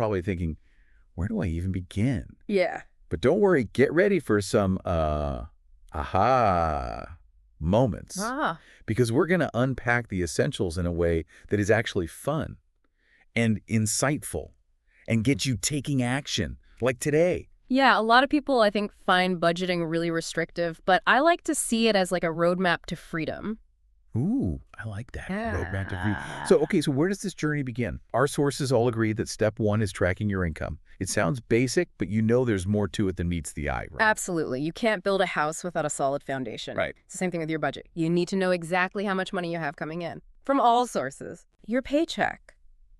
probably thinking, where do I even begin? Yeah. But don't worry, get ready for some aha moments. Ah. Because we're going to unpack the essentials in a way that is actually fun and insightful and get you taking action, like today. Yeah, a lot of people, I think, find budgeting really restrictive, but I like to see it as like a roadmap to freedom. Ooh, I like that. Roadmap to freedom. Yeah. So where does this journey begin? Our sources all agree that step one is tracking your income. It sounds basic, but you know there's more to it than meets the eye, right? Absolutely. You can't build a house without a solid foundation. Right. It's the same thing with your budget. You need to know exactly how much money you have coming in from all sources. Your paycheck,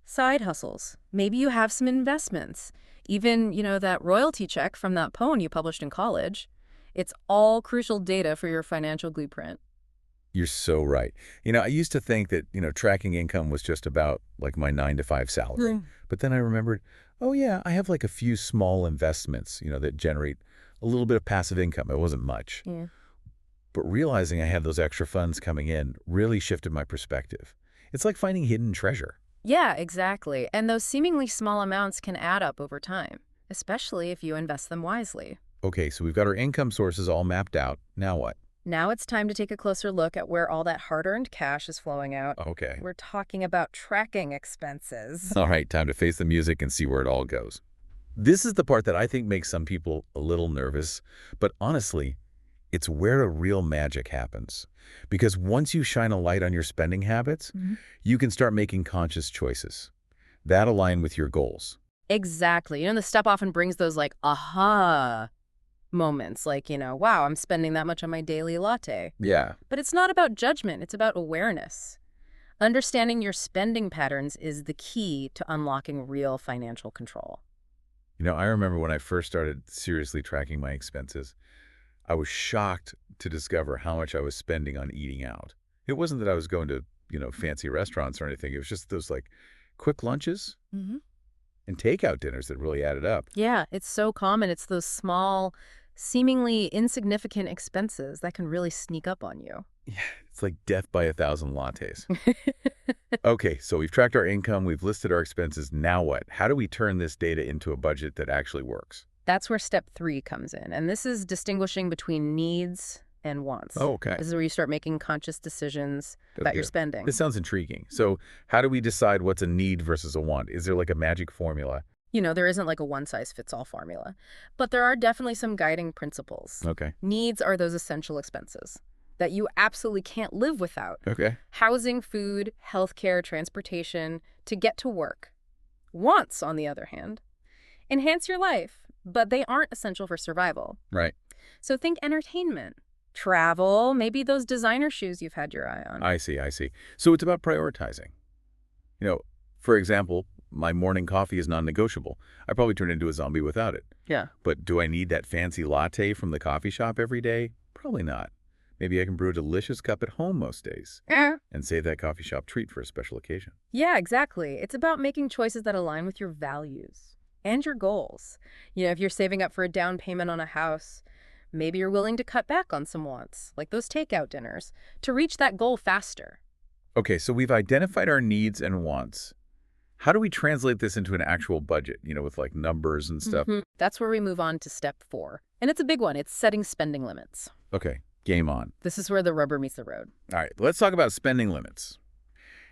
side hustles, maybe you have some investments, even, that royalty check from that poem you published in college. It's all crucial data for your financial blueprint. You're so right. I used to think that, tracking income was just about like my 9-to-5 salary. Mm. But then I remembered, oh yeah, I have like a few small investments, that generate a little bit of passive income. It wasn't much. Yeah. But realizing I had those extra funds coming in really shifted my perspective. It's like finding hidden treasure. Yeah, exactly. And those seemingly small amounts can add up over time, especially if you invest them wisely. Okay, so we've got our income sources all mapped out. Now what? Now it's time to take a closer look at where all that hard-earned cash is flowing out. Okay. We're talking about tracking expenses. All right, time to face the music and see where it all goes. This is the part that I think makes some people a little nervous, but honestly, it's where a real magic happens. Because once you shine a light on your spending habits, you can start making conscious choices that align with your goals. Exactly. The step often brings those like, aha moments, like, wow, I'm spending that much on my daily latte. Yeah. But it's not about judgment, it's about awareness. Understanding your spending patterns is the key to unlocking real financial control. I remember when I first started seriously tracking my expenses, I was shocked to discover how much I was spending on eating out. It wasn't that I was going to, fancy restaurants or anything. It was just those like quick lunches and takeout dinners that really added up. Yeah, it's so common. It's those small, seemingly insignificant expenses that can really sneak up on you. Yeah, it's like death by 1,000 lattes. Okay, so we've tracked our income, we've listed our expenses. Now what? How do we turn this data into a budget that actually works? That's where step 3 comes in. And this is distinguishing between needs and wants. Oh, okay. This is where you start making conscious decisions about your spending. This sounds intriguing. So how do we decide what's a need versus a want? Is there like a magic formula? There isn't like a one-size-fits-all formula, but there are definitely some guiding principles. Okay. Needs are those essential expenses that you absolutely can't live without. Okay. Housing, food, healthcare, transportation, to get to work. Wants, on the other hand, enhance your life, but they aren't essential for survival. Right. So think entertainment, travel, maybe those designer shoes you've had your eye on. I see. So it's about prioritizing. For example, my morning coffee is non-negotiable. I probably turn into a zombie without it. Yeah. But do I need that fancy latte from the coffee shop every day? Probably not. Maybe I can brew a delicious cup at home most days and save that coffee shop treat for a special occasion. Yeah, exactly. It's about making choices that align with your values and your goals. If you're saving up for a down payment on a house, maybe you're willing to cut back on some wants, like those takeout dinners, to reach that goal faster. Okay, so we've identified our needs and wants. How do we translate this into an actual budget, with like numbers and stuff? That's where we move on to step 4. And it's a big one. It's setting spending limits. Okay, game on. This is where the rubber meets the road. All right, let's talk about spending limits.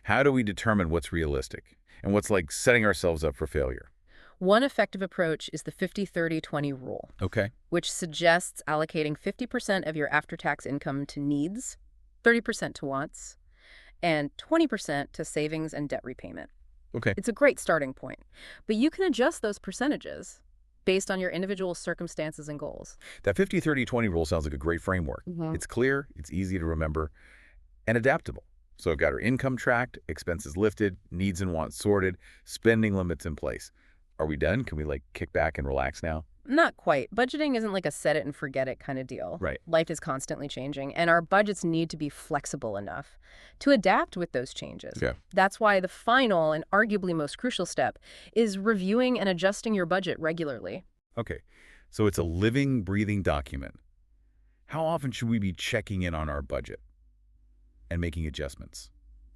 How do we determine what's realistic and what's like setting ourselves up for failure? One effective approach is the 50-30-20 rule, Okay. which suggests allocating 50% of your after-tax income to needs, 30% to wants, and 20% to savings and debt repayment. Okay. It's a great starting point, but you can adjust those percentages based on your individual circumstances and goals. That 50-30-20 rule sounds like a great framework. It's clear, it's easy to remember, and adaptable. So I've got our income tracked, expenses lifted, needs and wants sorted, spending limits in place. Are we done? Can we like kick back and relax now? Not quite. Budgeting isn't like a set it and forget it kind of deal. Right. Life is constantly changing, and our budgets need to be flexible enough to adapt with those changes. Yeah. That's why the final and arguably most crucial step is reviewing and adjusting your budget regularly. Okay. So it's a living, breathing document. How often should we be checking in on our budget and making adjustments?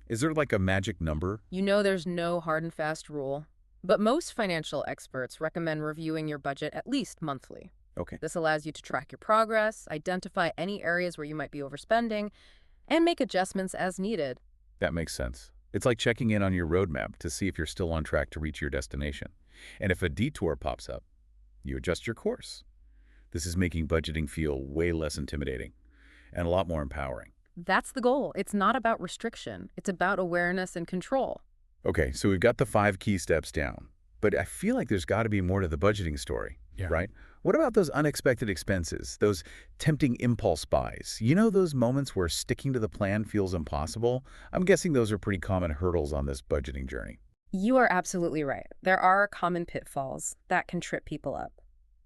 Is there like a magic number? There's no hard and fast rule. But most financial experts recommend reviewing your budget at least monthly. Okay. This allows you to track your progress, identify any areas where you might be overspending, and make adjustments as needed. That makes sense. It's like checking in on your roadmap to see if you're still on track to reach your destination. And if a detour pops up, you adjust your course. This is making budgeting feel way less intimidating and a lot more empowering. That's the goal. It's not about restriction. It's about awareness and control. Okay, so we've got the 5 key steps down, but I feel like there's got to be more to the budgeting story, Yeah. right? What about those unexpected expenses, those tempting impulse buys? You know those moments where sticking to the plan feels impossible? I'm guessing those are pretty common hurdles on this budgeting journey. You are absolutely right. There are common pitfalls that can trip people up.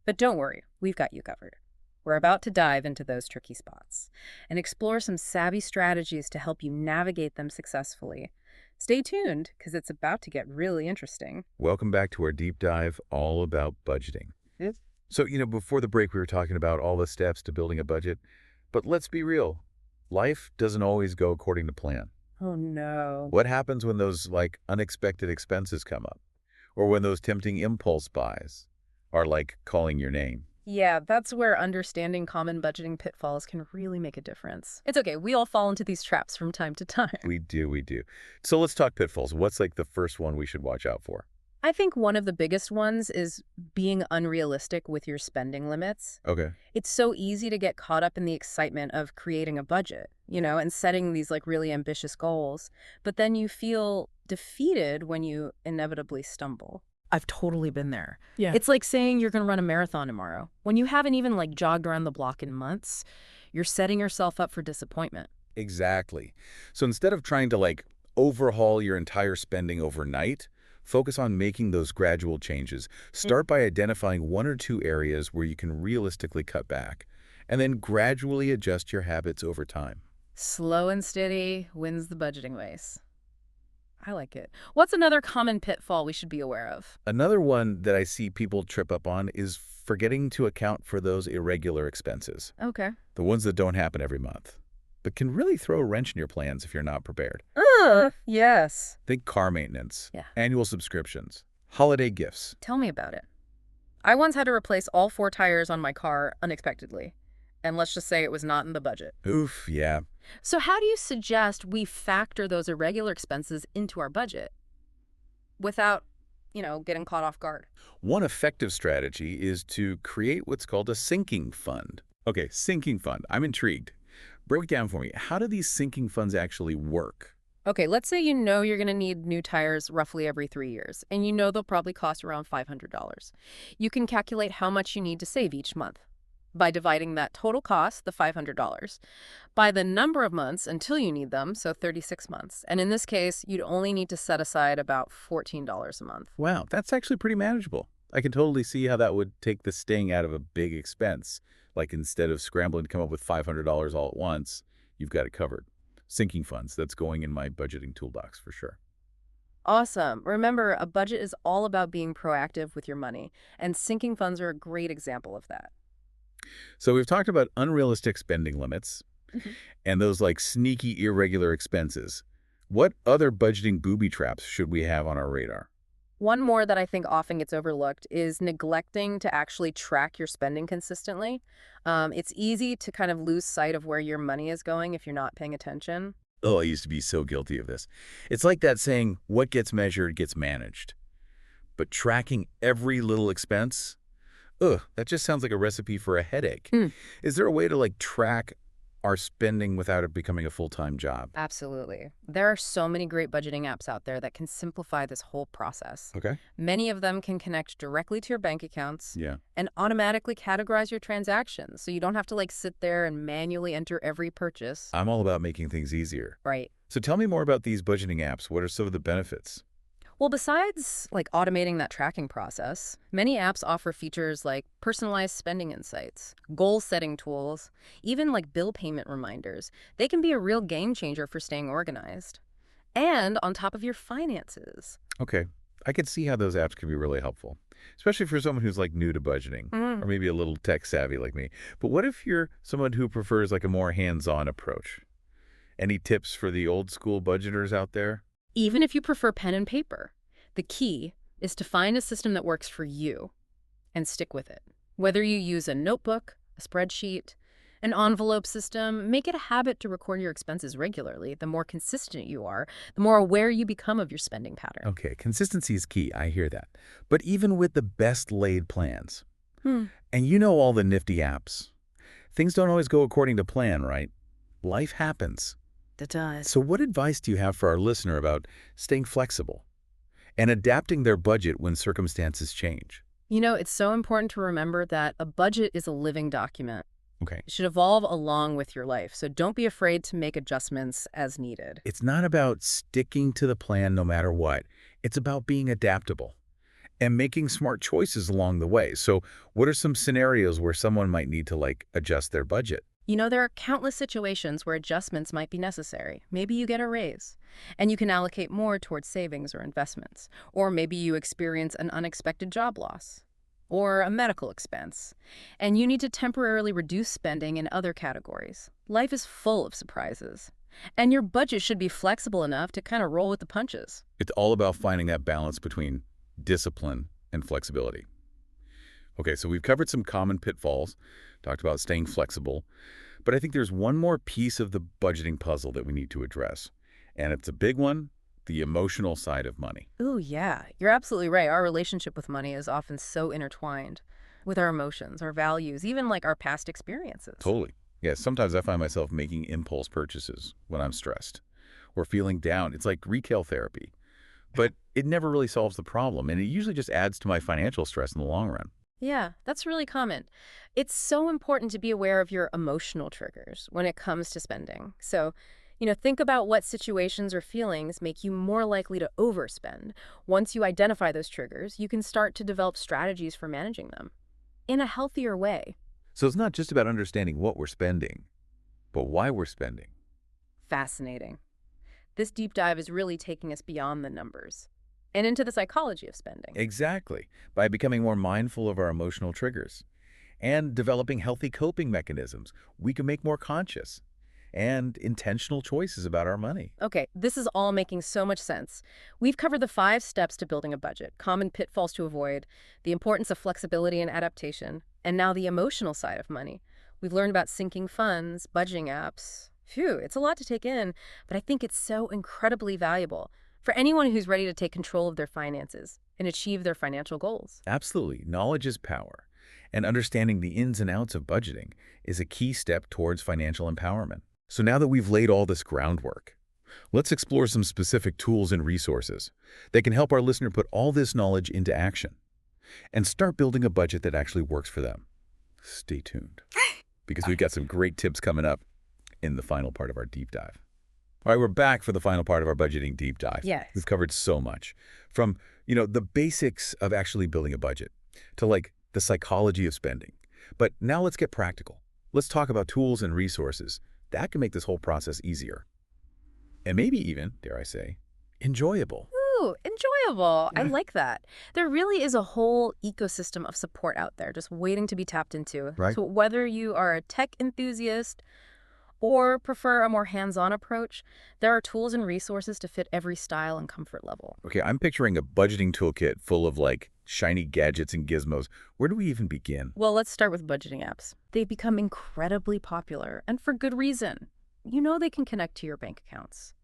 But don't worry, we've got you covered. We're about to dive into those tricky spots and explore some savvy strategies to help you navigate them successfully. Stay tuned, because it's about to get really interesting. Welcome back to our deep dive all about budgeting. So, before the break, we were talking about all the steps to building a budget. But let's be real. Life doesn't always go according to plan. Oh, no. What happens when those, unexpected expenses come up? Or when those tempting impulse buys are, calling your name? Yeah, that's where understanding common budgeting pitfalls can really make a difference. It's okay, we all fall into these traps from time to time. We do. So let's talk pitfalls. What's, the first one we should watch out for? I think one of the biggest ones is being unrealistic with your spending limits. Okay. It's so easy to get caught up in the excitement of creating a budget, and setting these really ambitious goals. But then you feel defeated when you inevitably stumble. I've totally been there. Yeah. It's like saying you're going to run a marathon tomorrow. When you haven't even jogged around the block in months, you're setting yourself up for disappointment. Exactly. So instead of trying to, overhaul your entire spending overnight, focus on making those gradual changes. Start by identifying 1 or 2 areas where you can realistically cut back, and then gradually adjust your habits over time. Slow and steady wins the budgeting race. I like it. What's another common pitfall we should be aware of? Another one that I see people trip up on is forgetting to account for those irregular expenses, Okay. the ones that don't happen every month, but can really throw a wrench in your plans if you're not prepared. Yes. Think car maintenance, Yeah. annual subscriptions, holiday gifts. Tell me about it. I once had to replace all 4 tires on my car unexpectedly. And let's just say it was not in the budget. Oof, yeah. So how do you suggest we factor those irregular expenses into our budget without, getting caught off guard? One effective strategy is to create what's called a sinking fund. Okay, sinking fund. I'm intrigued. Break it down for me. How do these sinking funds actually work? Okay, let's say you're going to need new tires roughly every 3 years, and they'll probably cost around $500. You can calculate how much you need to save each month by dividing that total cost, the $500, by the number of months until you need them, so 36 months. And in this case, you'd only need to set aside about $14 a month. Wow, that's actually pretty manageable. I can totally see how that would take the sting out of a big expense. Instead of scrambling to come up with $500 all at once, you've got it covered. Sinking funds, that's going in my budgeting toolbox for sure. Awesome. Remember, a budget is all about being proactive with your money, and sinking funds are a great example of that. So we've talked about unrealistic spending limits and those sneaky irregular expenses. What other budgeting booby traps should we have on our radar? One more that I think often gets overlooked is neglecting to actually track your spending consistently. It's easy to kind of lose sight of where your money is going if you're not paying attention. Oh, I used to be so guilty of this. It's like that saying, what gets measured gets managed. But tracking every little expense, that just sounds like a recipe for a headache. Is there a way to track our spending without it becoming a full-time job? Absolutely. There are so many great budgeting apps out there that can simplify this whole process. Okay. Many of them can connect directly to your bank accounts Yeah. and automatically categorize your transactions, so you don't have to sit there and manually enter every purchase. I'm all about making things easier. Right. So tell me more about these budgeting apps. What are some of the benefits? Well, besides automating that tracking process, many apps offer features like personalized spending insights, goal setting tools, even bill payment reminders. They can be a real game changer for staying organized. And on top of your finances. Okay. I can see how those apps can be really helpful, especially for someone who's new to budgeting or maybe a little tech savvy like me. But what if you're someone who prefers a more hands-on approach? Any tips for the old school budgeters out there? Even if you prefer pen and paper, the key is to find a system that works for you and stick with it. Whether you use a notebook, a spreadsheet, an envelope system, make it a habit to record your expenses regularly. The more consistent you are, the more aware you become of your spending pattern. Okay, consistency is key. I hear that. But even with the best laid plans, and you know all the nifty apps, things don't always go according to plan, right? Life happens. That does. So what advice do you have for our listener about staying flexible and adapting their budget when circumstances change? You know, it's so important to remember that a budget is a living document. Okay. It should evolve along with your life, so don't be afraid to make adjustments as needed. It's not about sticking to the plan no matter what. It's about being adaptable and making smart choices along the way. So what are some scenarios where someone might need to, adjust their budget? You know, there are countless situations where adjustments might be necessary. Maybe you get a raise, and you can allocate more towards savings or investments. Or maybe you experience an unexpected job loss or a medical expense, and you need to temporarily reduce spending in other categories. Life is full of surprises, and your budget should be flexible enough to kind of roll with the punches. It's all about finding that balance between discipline and flexibility. Okay, so we've covered some common pitfalls, talked about staying flexible, but I think there's one more piece of the budgeting puzzle that we need to address, and it's a big one: the emotional side of money. Ooh, yeah, you're absolutely right. Our relationship with money is often so intertwined with our emotions, our values, even like our past experiences. Totally. Yeah, sometimes I find myself making impulse purchases when I'm stressed or feeling down. It's like retail therapy, but it never really solves the problem, and it usually just adds to my financial stress in the long run. Yeah, that's really common. It's so important to be aware of your emotional triggers when it comes to spending. So, think about what situations or feelings make you more likely to overspend. Once you identify those triggers, you can start to develop strategies for managing them in a healthier way. So it's not just about understanding what we're spending, but why we're spending. Fascinating. This deep dive is really taking us beyond the numbers and into the psychology of spending. Exactly. By becoming more mindful of our emotional triggers and developing healthy coping mechanisms, we can make more conscious and intentional choices about our money. Okay, this is all making so much sense. We've covered the 5 steps to building a budget, common pitfalls to avoid, the importance of flexibility and adaptation, and now the emotional side of money. We've learned about syncing funds, budgeting apps. Phew, it's a lot to take in, but I think it's so incredibly valuable for anyone who's ready to take control of their finances and achieve their financial goals. Absolutely. Knowledge is power, and understanding the ins and outs of budgeting is a key step towards financial empowerment. So now that we've laid all this groundwork, let's explore some specific tools and resources that can help our listener put all this knowledge into action and start building a budget that actually works for them. Stay tuned, because we've got some great tips coming up in the final part of our deep dive. All right, we're back for the final part of our budgeting deep dive. Yes. We've covered so much, from, the basics of actually building a budget to the psychology of spending. But now let's get practical. Let's talk about tools and resources that can make this whole process easier. And maybe even, dare I say, enjoyable. Ooh, enjoyable. I like that. There really is a whole ecosystem of support out there just waiting to be tapped into. Right. So whether you are a tech enthusiast or prefer a more hands-on approach, there are tools and resources to fit every style and comfort level. Okay, I'm picturing a budgeting toolkit full of shiny gadgets and gizmos. Where do we even begin? Well, let's start with budgeting apps. They've become incredibly popular, and for good reason. They can connect to your bank accounts,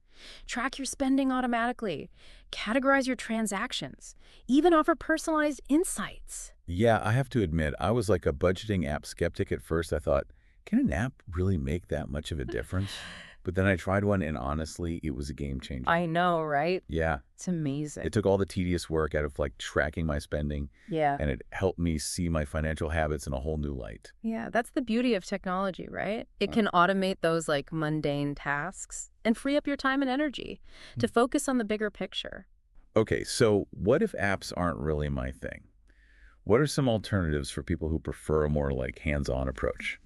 track your spending automatically, categorize your transactions, even offer personalized insights. Yeah, I have to admit, I was like a budgeting app skeptic at first. I thought, can an app really make that much of a difference? But then I tried one, and honestly, it was a game changer. I know, right? Yeah. It's amazing. It took all the tedious work out of tracking my spending, Yeah. and it helped me see my financial habits in a whole new light. Yeah, that's the beauty of technology, right? It can automate those mundane tasks and free up your time and energy to focus on the bigger picture. Okay, so what if apps aren't really my thing? What are some alternatives for people who prefer a more hands-on approach?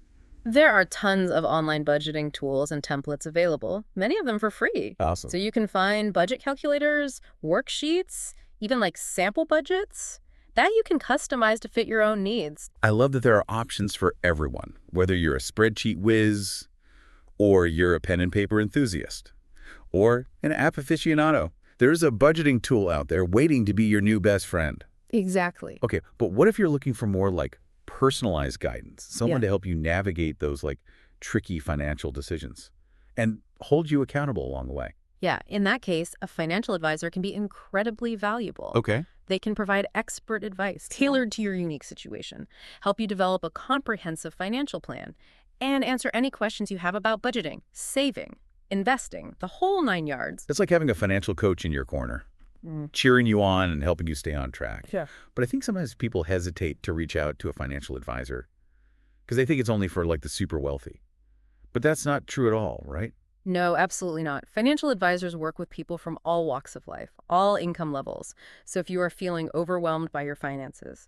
There are tons of online budgeting tools and templates available, many of them for free. Awesome. So you can find budget calculators, worksheets, even sample budgets that you can customize to fit your own needs. I love that there are options for everyone, whether you're a spreadsheet whiz, or you're a pen and paper enthusiast, or an app aficionado. There's a budgeting tool out there waiting to be your new best friend. Exactly. Okay, but what if you're looking for more like personalized guidance, someone Yeah. to help you navigate those like tricky financial decisions and hold you accountable along the way? Yeah, in that case, a financial advisor can be incredibly valuable. Okay. They can provide expert advice tailored to your unique situation, help you develop a comprehensive financial plan, and answer any questions you have about budgeting, saving, investing, the whole 9 yards. It's like having a financial coach in your corner, Mm. cheering you on and helping you stay on track. Sure. But I think sometimes people hesitate to reach out to a financial advisor because they think it's only for like the super wealthy. But that's not true at all, right? No, absolutely not. Financial advisors work with people from all walks of life, all income levels. So if you are feeling overwhelmed by your finances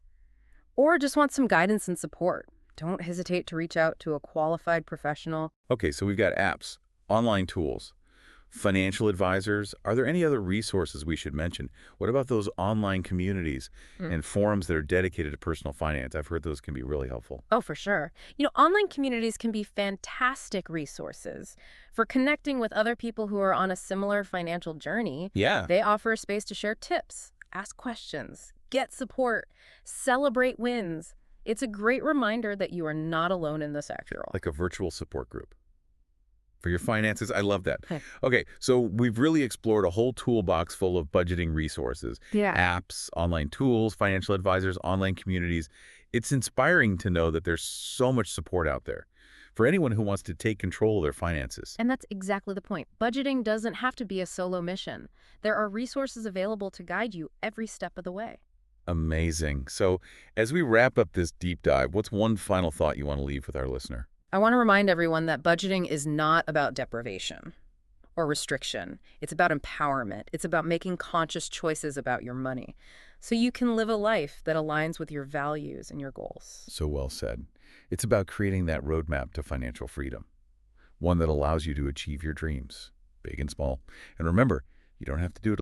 or just want some guidance and support, don't hesitate to reach out to a qualified professional. Okay, so we've got apps, online tools, financial advisors. Are there any other resources we should mention? What about those online communities and forums that are dedicated to personal finance? I've heard those can be really helpful. Oh, for sure. Online communities can be fantastic resources for connecting with other people who are on a similar financial journey. Yeah. They offer a space to share tips, ask questions, get support, celebrate wins. It's a great reminder that you are not alone in this after all. Like a virtual support group for your finances. I love that. Hey. Okay, so we've really explored a whole toolbox full of budgeting resources, Yeah. apps, online tools, financial advisors, online communities. It's inspiring to know that there's so much support out there for anyone who wants to take control of their finances. And that's exactly the point. Budgeting doesn't have to be a solo mission. There are resources available to guide you every step of the way. Amazing. So as we wrap up this deep dive, what's one final thought you want to leave with our listener? I want to remind everyone that budgeting is not about deprivation or restriction. It's about empowerment. It's about making conscious choices about your money so you can live a life that aligns with your values and your goals. So well said. It's about creating that roadmap to financial freedom, one that allows you to achieve your dreams, big and small. And remember, you don't have to do it